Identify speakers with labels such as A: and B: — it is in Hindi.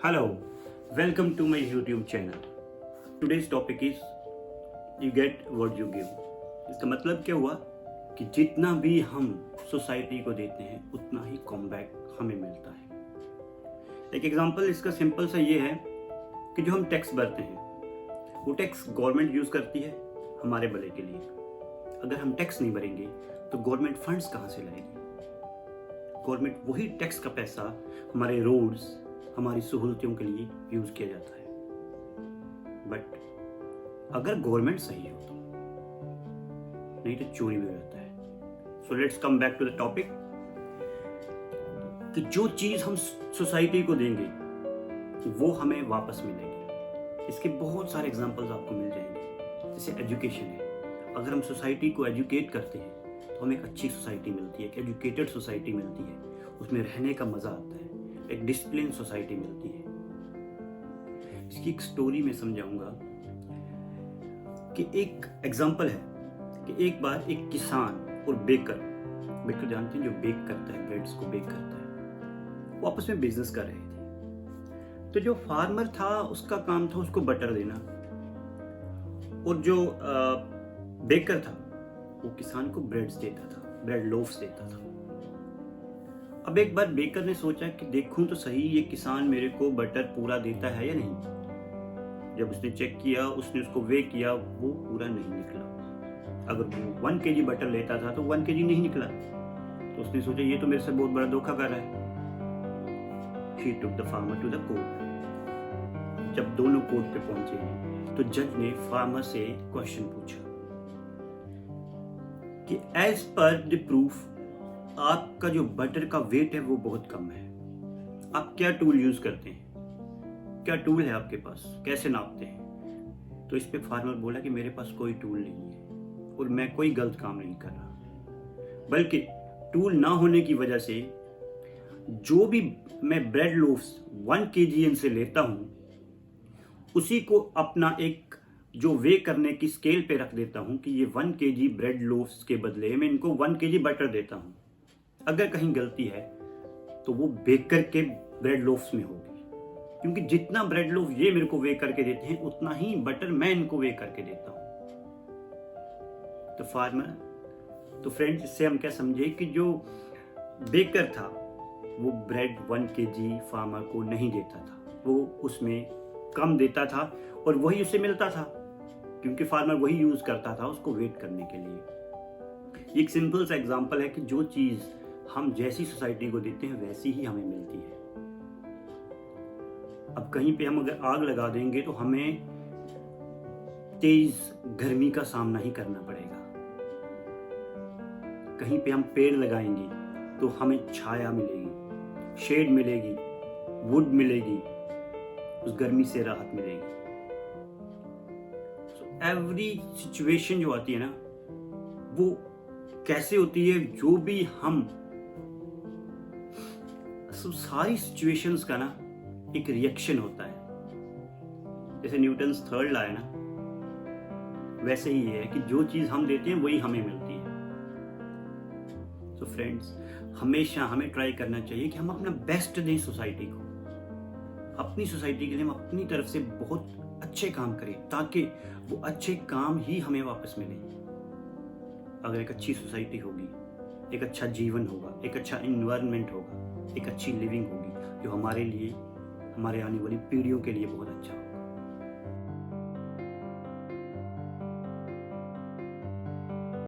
A: Hello, welcome to my YouTube channel. Today's topic is you get what you give. इसका मतलब क्या हुआ कि जितना भी हम सोसाइटी को देते हैं उतना ही कॉमबैक हमें मिलता है। एक एग्जांपल इसका सिंपल सा ये है कि जो हम टैक्स भरते हैं वो टैक्स गवर्नमेंट यूज़ करती है हमारे भले के लिए। अगर हम टैक्स नहीं भरेंगे तो गवर्नमेंट फंड्स कहाँ से लाएगी? गवर्नमेंट वही टैक्स का पैसा हमारे रोड्स, हमारी सहूलतों के लिए यूज किया जाता है। बट अगर गवर्नमेंट सही हो तो, नहीं तो चोरी भी हो जाता है। So let's come back to the topic कि जो चीज हम सोसाइटी को देंगे वो हमें वापस मिलेगी। इसके बहुत सारे एग्जांपल्स आपको मिल जाएंगे। जैसे एजुकेशन है, अगर हम सोसाइटी को एजुकेट करते हैं तो हमें एक अच्छी सोसाइटी मिलती है, एक एजुकेटेड सोसाइटी मिलती है, उसमें रहने का मजा आता है, एक डिसिप्लिन सोसाइटी मिलती है। इसकी एक स्टोरी में समझाऊंगा कि एक एग्जांपल है कि एक बार एक किसान और बेकर जानते हैं जो बेक करता है, ब्रेड्स को बेक करता है, वो आपस में बिजनेस कर रहे थे। तो जो फार्मर था उसका काम था उसको बटर देना, और जो बेकर था वो किसान को ब्रेड्स देता था, ब्रेड लोफ्स देता था। अब एक बार बेकर ने सोचा कि देखूं तो सही ये किसान मेरे को बटर पूरा देता है या नहीं। जब उसने चेक किया, उसने उसको वे किया, वो पूरा नहीं निकला। अगर वो 1 kg बटर लेता था तो 1 kg नहीं निकला। तो उसने सोचा ये तो मेरे से बहुत बड़ा धोखा कर रहा है। He took the farmer to the court. जब दोनों कोर्ट पे पहुंचे तो जज ने फार्मर से क्वेश्चन पूछा कि एज पर द प्रूफ आपका जो बटर का वेट है वो बहुत कम है। आप क्या टूल यूज करते हैं? क्या टूल है आपके पास? कैसे नापते हैं? तो इस पे फार्मर बोला कि मेरे पास कोई टूल नहीं है और मैं कोई गलत काम नहीं कर रहा, बल्कि टूल ना होने की वजह से जो भी मैं ब्रेड लोफ्स 1 kg से लेता हूं उसी को अपना एक जो वे करने की स्केल पे रख देता हूं कि ये 1 kg ब्रेड लोफ्स के बदले मैं इनको 1 kg बटर देता हूं। अगर कहीं गलती है तो वो बेकर के ब्रेड लोफ्स में होगी, क्योंकि जितना ब्रेड लोफ ये मेरे को वे करके देते हैं उतना ही बटर मैं इनको वे करके देता हूं। तो फ्रेंड्स, इससे हम क्या समझे कि जो बेकर था वो ब्रेड 1 kg फार्मर को नहीं देता था, वो उसमें कम देता था और वही उसे मिलता था क्योंकि फार्मर वही यूज करता था उसको वेट करने के लिए। एक सिंपल सा एग्जांपल है कि जो चीज हम जैसी सोसाइटी को देते हैं वैसी ही हमें मिलती है। अब कहीं पे हम अगर आग लगा देंगे तो हमें तेज गर्मी का सामना ही करना पड़ेगा। कहीं पे हम पेड़ लगाएंगे तो हमें छाया मिलेगी, शेड मिलेगी, वुड मिलेगी, उस गर्मी से राहत मिलेगी। एवरी सिचुएशन जो आती है ना वो कैसे होती है, जो भी हम सारी सिचुएशंस का ना एक रिएक्शन होता है। जैसे न्यूटन्स थर्ड लॉ है ना, वैसे ही है कि जो चीज हम देते हैं वही हमें मिलती है। सो फ्रेंड्स, हमेशा हमें ट्राई करना चाहिए कि हम अपना बेस्ट दें सोसाइटी को। अपनी सोसाइटी के लिए हम अपनी तरफ से बहुत अच्छे काम करें ताकि वो अच्छे काम ही हमें वापस मिले। अगर एक अच्छी सोसाइटी होगी, एक अच्छा जीवन होगा, एक अच्छा इन्वायरमेंट होगा, एक अच्छी लिविंग होगी जो हमारे लिए, हमारे आने वाली पीढ़ियों के लिए बहुत अच्छा होगा।